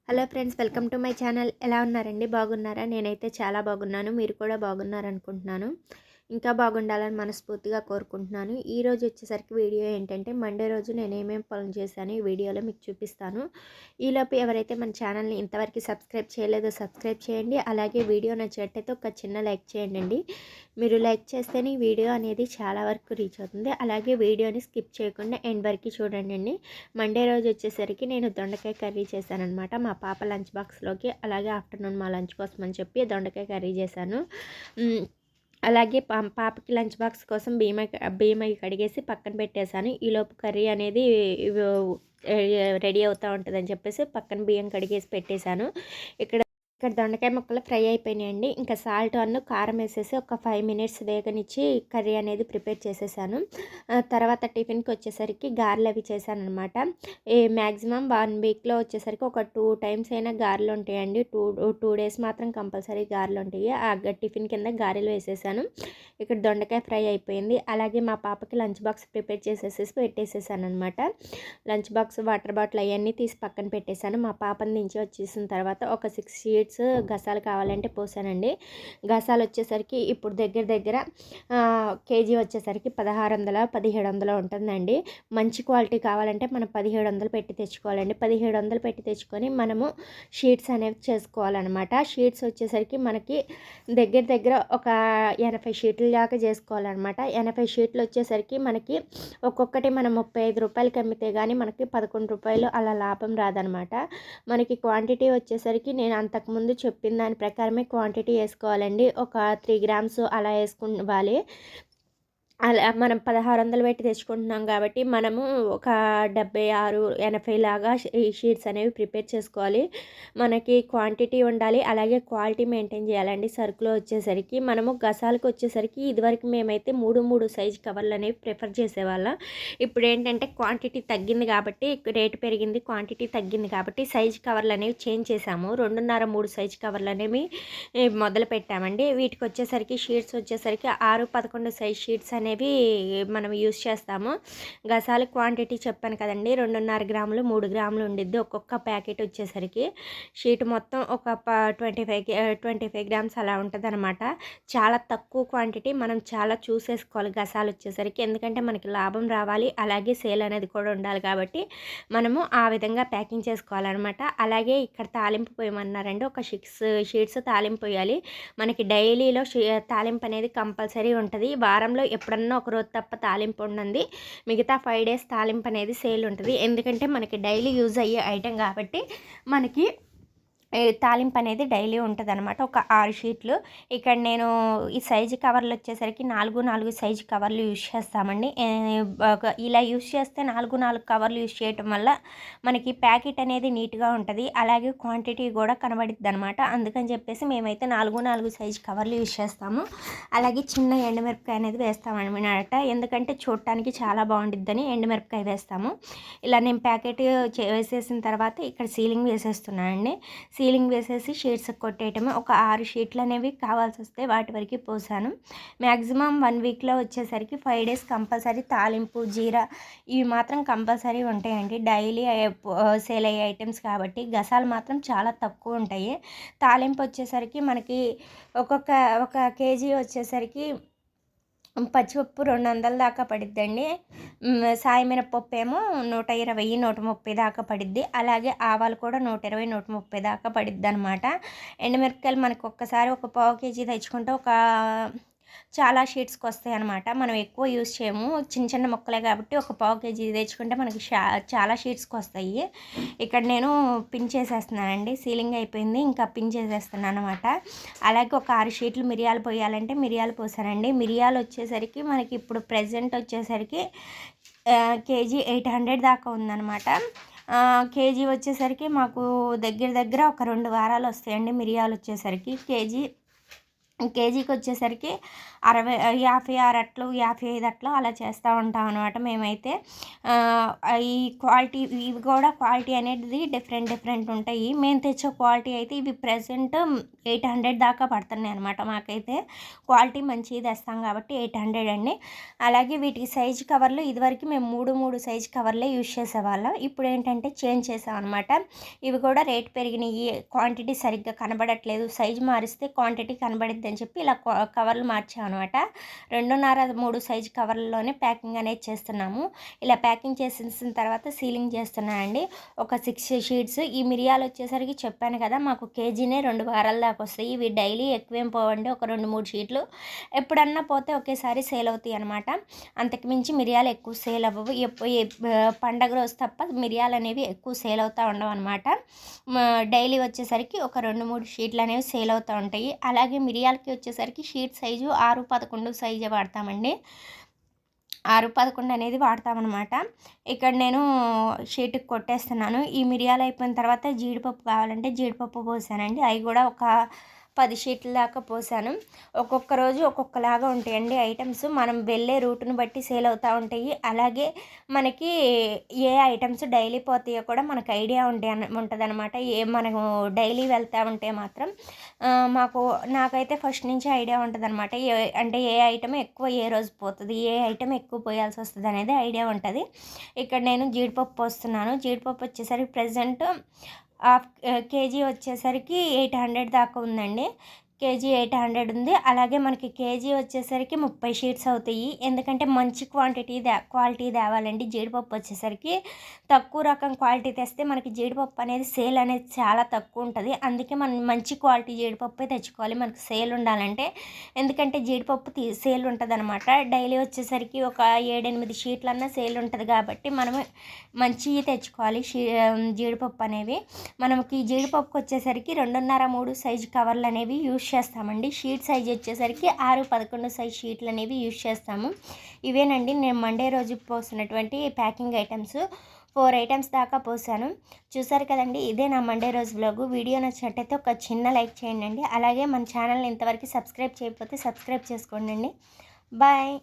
Hello friends, welcome to my channel. ఎలా ఉన్నారండి? బాగున్నారా? నేనైతే చాలా బాగున్నాను. మీరు కూడా బాగున్నారనుకుంటున్నాను. ఇంకా బాగుండాలని మనస్ఫూర్తిగా కోరుకుంటున్నాను. ఈరోజు వచ్చేసరికి వీడియో ఏంటంటే, మండే రోజు నేను ఏమేమి పనులు చేశాను ఈ వీడియోలో మీకు చూపిస్తాను. ఈలోపు ఎవరైతే మన ఛానల్ని ఇంతవరకు సబ్స్క్రైబ్ చేయలేదో సబ్స్క్రైబ్ చేయండి. అలాగే వీడియో నచ్చినట్టయితే ఒక చిన్న లైక్ చేయండి. మీరు లైక్ చేస్తేనే ఈ వీడియో అనేది చాలా వరకు రీచ్ అవుతుంది. అలాగే వీడియోని స్కిప్ చేయకుండా ఎండ్ వరకు చూడండి. మండే రోజు వచ్చేసరికి నేను దొండకాయ కర్రీ చేశానమాట మా పాప లంచ్ బాక్స్లోకి. అలాగే ఆఫ్టర్నూన్ మా లంచ్ కోసం అని చెప్పి దొండకాయ కర్రీ చేశాను. అలాగే పాపకి లంచ్ బాక్స్ కోసం బియ్యం కడిగేసి పక్కన పెట్టేశాను. ఈలోపు కర్రీ అనేది రెడీ అవుతూ ఉంటుందని చెప్పేసి పక్కన బియ్యం కడిగేసి పెట్టేశాను. ఇక్కడ దొండకాయ ముక్కలు ఫ్రై అయిపోయినాయండి. ఇంకా సాల్ట్ కారం వేసేసి ఒక 5 మినిట్స్ వేగనిచ్చి కర్రీ అనేది ప్రిపేర్ చేసేసాను. తర్వాత టిఫిన్కి వచ్చేసరికి గారెలు అవి చేశానమాట. మ్యాక్సిమం 1 వీక్లో వచ్చేసరికి ఒక 2 టైమ్స్ అయినా గారెలు ఉంటాయండి. టూ డేస్ మాత్రం కంపల్సరీ గారెలు ఉంటాయి. ఆ టిఫిన్ కింద గారెలు వేసేసాను. ఇక్కడ దొండకాయ ఫ్రై అయిపోయింది. అలాగే మా పాపకి లంచ్ బాక్స్ ప్రిపేర్ చేసేసేసి పెట్టేసేసాను అనమాట. లంచ్ బాక్స్ వాటర్ బాటిల్ అవన్నీ తీసి పక్కన పెట్టేశాను. మా పాపని దించి వచ్చేసిన తర్వాత ఒక 6 షీట్స్ గసాలు కావాలంటే పోసానండి. గసాలు వచ్చేసరికి ఇప్పుడు దగ్గర కేజీ వచ్చేసరికి 1600-1700 ఉంటుందండి. మంచి క్వాలిటీ కావాలంటే మనం 1700 పెట్టి తెచ్చుకోవాలండి. 1700 పెట్టి తెచ్చుకొని మనము షీట్స్ అనేవి చేసుకోవాలన్నమాట. షీట్స్ వచ్చేసరికి మనకి దగ్గర ఒక 80 షీట్ల దాకా చేసుకోవాలన్నమాట. 80 షీట్లు వచ్చేసరికి మనకి ఒక్కొక్కటి మనం 35 రూపాయలకి అమ్మితే కానీ మనకి 11 రూపాయలు అలా లాభం రాదనమాట. మనకి క్వాంటిటీ వచ్చేసరికి నేను అంతకుముందు చెప్పిన దాని ప్రకారమే క్వాంటిటీ వేసుకోవాలండి. ఒక 3 గ్రామ్స్ అలా వేసుకోవాలి. అలా మనం 1600 పెట్టి తెచ్చుకుంటున్నాం కాబట్టి మనము ఒక 76-80 లాగా ఈ షీట్స్ అనేవి ప్రిపేర్ చేసుకోవాలి. మనకి క్వాంటిటీ ఉండాలి, అలాగే క్వాలిటీ మెయింటైన్ చేయాలండి. సరుకులో వచ్చేసరికి మనము గసాలకు వచ్చేసరికి ఇదివరకు మేమైతే 3 సైజ్ కవర్లు అనేవి ప్రిఫర్ చేసేవాళ్ళం. ఇప్పుడు ఏంటంటే క్వాంటిటీ తగ్గింది కాబట్టి, రేటు పెరిగింది, క్వాంటిటీ తగ్గింది కాబట్టి సైజ్ కవర్లు అనేవి చేంజ్ చేసాము. 2.5-3 సైజ్ కవర్లు అనేవి మొదలు పెట్టామండి. వీటికి వచ్చేసరికి షీట్స్ వచ్చేసరికి 6-11 సైజ్ షీట్స్ అనేవి మనం యూస్ చేస్తాము. గసాల క్వాంటిటీ చెప్పాను కదండి, 2.5 గ్రాములు 3 గ్రాములు ఉండిద్ది ఒక్కొక్క ప్యాకెట్ వచ్చేసరికి. షీట్ మొత్తం ఒక 25 గ్రామ్స్ అలా ఉంటుంది అనమాట. చాలా తక్కువ క్వాంటిటీ, మనం చాలా చూసేసుకోవాలి గసాలు వచ్చేసరికి. ఎందుకంటే మనకి లాభం రావాలి, అలాగే సేల్ అనేది కూడా ఉండాలి కాబట్టి మనము ఆ విధంగా ప్యాకింగ్ చేసుకోవాలన్నమాట. అలాగే ఇక్కడ తాలింపు పోయమన్నారండి. ఒక 6 షీట్స్ తాలింపు పోయాలి. మనకి డైలీలో తాలింపు అనేది కంపల్సరీ ఉంటుంది. వారంలో ఎప్పుడన్నా ఒకరోజు తప్ప తాలింపు ఉండండి. మిగతా 5 డేస్ తాలింపు అనేది సేల్ ఉంటుంది. ఎందుకంటే మనకి డైలీ యూజ్ అయ్యే ఐటెం కాబట్టి మనకి తాలింపు అనేది డైలీ ఉంటుంది అనమాట. ఒక 6 షీట్లు. ఇక్కడ నేను ఈ సైజు కవర్లు వచ్చేసరికి 4 సైజు కవర్లు యూజ్ చేస్తామండి. ఇలా యూజ్ చేస్తే 4 కవర్లు యూజ్ చేయటం వల్ల మనకి ప్యాకెట్ అనేది నీట్గా ఉంటుంది, అలాగే క్వాంటిటీ కూడా కనబడిద్ది అనమాట. అందుకని చెప్పేసి మేమైతే 4 సైజు కవర్లు యూజ్ చేస్తాము. అలాగే చిన్న ఎండుమిరపకాయ అనేది వేస్తామన్నమాట. ఎందుకంటే చూడటానికి చాలా బాగుండిద్దని ఎండుమిరపకాయ వేస్తాము. ఇలా నేను ప్యాకెట్ వేసేసిన తర్వాత ఇక్కడ సీలింగ్ వేసేస్తున్నానండి. సీలింగ్ వేసేసి షీట్స్ కొట్టేయటమే. ఒక 6 షీట్లు అనేవి కావాల్సి వస్తే వాటి వరకు పోసాను. మ్యాక్సిమం 1 వీక్లో వచ్చేసరికి 5 డేస్ కంపల్సరీ తాలింపు, జీరా ఇవి మాత్రం కంపల్సరీ ఉంటాయండి. డైలీ సేల్ అయ్యే ఐటమ్స్ కాబట్టి. గసాలు మాత్రం చాలా తక్కువ ఉంటాయి. తాలింపు వచ్చేసరికి మనకి ఒక కేజీ వచ్చేసరికి పచ్చిపప్పు 200 దాకా పడిద్దండి. సాయి మినపప్పు ఏమో 120-130 దాకా పడిద్ది. అలాగే ఆవాలు కూడా 120-130 దాకా పడిద్ది అనమాట. ఎండుమిరపకాయలు మనకు ఒక్కసారి ఒక పావు కేజీ తెచ్చుకుంటే చాలా షీట్స్కి వస్తాయి అనమాట. మనం ఎక్కువ యూజ్ చేయము, చిన్న ముక్కలే కాబట్టి ఒక పావు కేజీ తెచ్చుకుంటే మనకి చాలా షీట్స్కి వస్తాయి. ఇక్కడ నేను పిన్ చేసేస్తున్నానండి. సీలింగ్ అయిపోయింది, ఇంకా పిన్ చేసేస్తున్నాను అనమాట. అలాగే ఒక 6 షీట్లు మిరియాలు పోయాలంటే మిరియాలు పోసానండి. మిరియాలు వచ్చేసరికి మనకి ఇప్పుడు ప్రెజెంట్ వచ్చేసరికి కేజీ 800 దాకా ఉందన్నమాట. కేజీ వచ్చేసరికి మాకు దగ్గర ఒక 2 వారాలు వస్తాయండి. మిరియాలు వచ్చేసరికి కేజీ కేజీకి వచ్చేసరికి 56 అట్లు 55 అట్లు అలా చేస్తూ ఉంటాం అనమాట మేమైతే. ఈ క్వాలిటీ ఇవి కూడా క్వాలిటీ అనేది డిఫరెంట్ ఉంటాయి. మేము తెచ్చే క్వాలిటీ అయితే ఇవి ప్రెజెంట్ 800 దాకా పడుతున్నాయి అనమాట. మాకైతే క్వాలిటీ మంచిది తెస్తాం కాబట్టి 800 అండి. అలాగే వీటికి సైజు కవర్లు ఇదివరకు మేము 3 సైజు కవర్లే యూజ్ చేసేవాళ్ళం. ఇప్పుడు ఏంటంటే చేంజ్ చేసాం అనమాట. ఇవి కూడా రేట్ పెరిగినాయి, క్వాంటిటీ సరిగ్గా కనబడట్లేదు, సైజు మారిస్తే క్వాంటిటీ కనబడిద్ది అని చెప్పి ఇలా కవర్లు మార్చామన్నమాట. 2.5-3 సైజు కవర్లలోనే ప్యాకింగ్ అనేది చేస్తున్నాము. ఇలా ప్యాకింగ్ చేసిన తర్వాత సీలింగ్ చేస్తున్నానండి. ఒక 6 షీట్స్. ఈ మిరియాలు వచ్చేసరికి చెప్పాను కదా, మాకు కేజీనే 2 వారాల దాకా వస్తాయి. ఇవి డైలీ ఎక్కువేం పోవండి, ఒక 2-3 షీట్లు ఎప్పుడన్నా పోతే ఒకేసారి సేల్ అవుతాయి అనమాట. అంతకుమించి మిరియాలు ఎక్కువ సేల్ అవ్వవు. పండగ రోజు తప్ప మిరియాలు అనేవి ఎక్కువ సేల్ అవుతూ ఉండవు అనమాట. డైలీ వచ్చేసరికి ఒక 2-3 షీట్లు అనేవి సేల్ అవుతూ ఉంటాయి. అలాగే మిరియాలకి వచ్చేసరికి షీట్ సైజు 6-11 సైజే వాడతామండి. 6-11 అనేది వాడతామన్నమాట. ఇక్కడ నేను షీట్కి కొట్టేస్తున్నాను. ఈ మిరియాలు అయిపోయిన తర్వాత జీడిపప్పు కావాలంటే జీడిపప్పు పోసానండి. అవి కూడా ఒక 10 షీట్ల దాకా పోసాను. ఒక్కొక్క రోజు ఒక్కొక్కలాగా ఉంటాయండి ఐటమ్స్. మనం వెళ్ళే రూట్ని బట్టి సేల్ అవుతూ ఉంటాయి. అలాగే మనకి ఏ ఐటమ్స్ డైలీ పోతాయో కూడా మనకు ఐడియా ఉంటుందన్నమాట. మనము డైలీ వెళ్తూ ఉంటే మాత్రం నాకైతే ఫస్ట్ నుంచి ఐడియా ఉంటుందన్నమాట. అంటే ఏ ఐటమ్ ఎక్కువ ఏ రోజు పోతుంది, ఏ ఐటమ్ ఎక్కువ పోయాల్సి వస్తుంది అనేది ఐడియా ఉంటుంది. ఇక్కడ నేను జీడిపప్పు పోస్తున్నాను. జీడిపప్పు వచ్చేసరికి ప్రజెంట్ కేజీ వచ్చేసరికి 800 దాకా ఉందండి. కేజీ 800 ఉంది. అలాగే మనకి కేజీ వచ్చేసరికి 30 షీట్స్ అవుతాయి. ఎందుకంటే మంచి క్వాలిటీ తేవాలండి. జీడిపప్పు వచ్చేసరికి తక్కువ రకం క్వాలిటీ తెస్తే మనకి జీడిపప్పు అనేది సేల్ అనేది చాలా తక్కువ ఉంటుంది. అందుకే మనం మంచి క్వాలిటీ జీడిపప్పే తెచ్చుకోవాలి మనకు సేల్ ఉండాలంటే. ఎందుకంటే జీడిపప్పు సేల్ ఉంటుంది అనమాట. డైలీ వచ్చేసరికి ఒక 7-8 షీట్లన్నా సేల్ ఉంటుంది కాబట్టి మనం మంచివి తెచ్చుకోవాలి. జీడిపప్పు అనేవి మనకి జీడిపప్పుకి వచ్చేసరికి 2.5-3 సైజు కవర్లు అనేవి యూజ్ చేస్తామండి. షీట్ సైజ్ వచ్చేసరికి 6-11 సైజ్ షీట్లు అనేవి యూజ్ చేస్తాము. ఇవేనండి నేను మండే రోజు పోసినటువంటి ప్యాకింగ్ ఐటమ్స్. 4 ఐటమ్స్ దాకా పోసాను. చూసారు కదండి, ఇదే నా మండే రోజు వ్లాగు. వీడియో నచ్చినట్టయితే ఒక చిన్న లైక్ చేయండి. అలాగే మన ఛానల్ని ఇంతవరకు సబ్స్క్రైబ్ చేయకపోతే సబ్స్క్రైబ్ చేసుకోండి. బాయ్.